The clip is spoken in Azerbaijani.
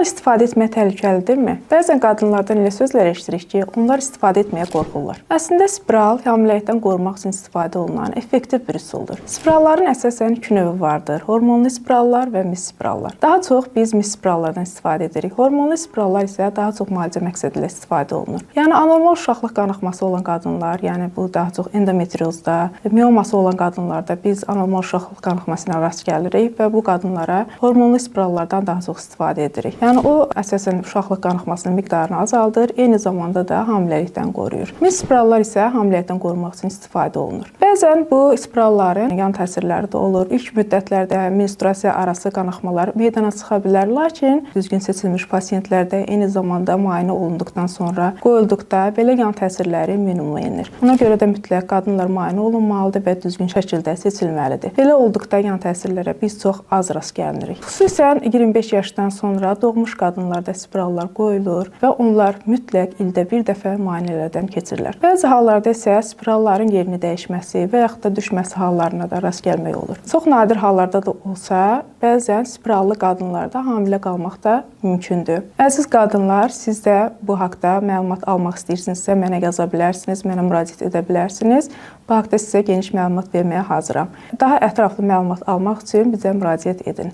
Spiral istifadə etmək təhlükəlidirmi? Bəzən qadınlardan elə sözlər eşidirik ki, onlar istifadə etməyə qorxurlar. Əslində spiral hamiləlikdən qorumaq üçün istifadə olunan effektiv bir üsuldur. Spiralların əsasən iki növü vardır: hormonlu spirallar və mis spirallar. Daha çox biz mis spirallardan istifadə edirik. Hormonlu spirallar isə daha çox müalicə məqsədilə istifadə olunur. Yəni anormal uşaqlıq qanaxması olan qadınlar, yəni bu daha çox endometriozda, mioması olan qadınlarda biz anormal uşaqlıq qanaxmasına rast gəlirik və bu qadınlara hormonlu spirallardan daha çox istifadə edirik. Yəni o əsasən uşaqlıq qanaxmasının miqdarını azaldır, eyni zamanda da hamiləlikdən qoruyur. Mis spirallar isə hamiləlikdən qorumaq üçün istifadə olunur. Bəzən bu spiralların yan təsirləri də olur. İlk müddətlərdə menstruasiya arası qanaxmalar meydana çıxa bilər, lakin düzgün seçilmiş pasientlərdə eyni zamanda müayinə olunduqdan sonra qoyulduqda belə yan təsirləri minimumlanır. Ona görə də mütləq qadınlar müayinə olunmalıdır və düzgün şəkildə seçilməlidir. Belə olduqda yan təsirlərə biz çox az rast gəlinirik. Xüsusən 25 yaşdan sonra doğmuş qadınlarda spirallar qoyulur və onlar mütləq ildə bir dəfə müayinələrdən keçirlər. Bəzi hallarda isə spiralların yerini dəyişməsi və yaxud da düşməsi hallarına da rast gəlmək olur. Çox nadir hallarda da olsa, bəzən spirallı qadınlarda hamilə qalmaq da mümkündür. Əziz qadınlar, siz də bu haqda məlumat almaq istəyirsinizsə mənə yaza bilərsiniz, mənə müraciət edə bilərsiniz. Bu haqda sizə geniş məlumat verməyə hazıram. Daha ətraflı məlumat almaq üçün bizə müraciət edin.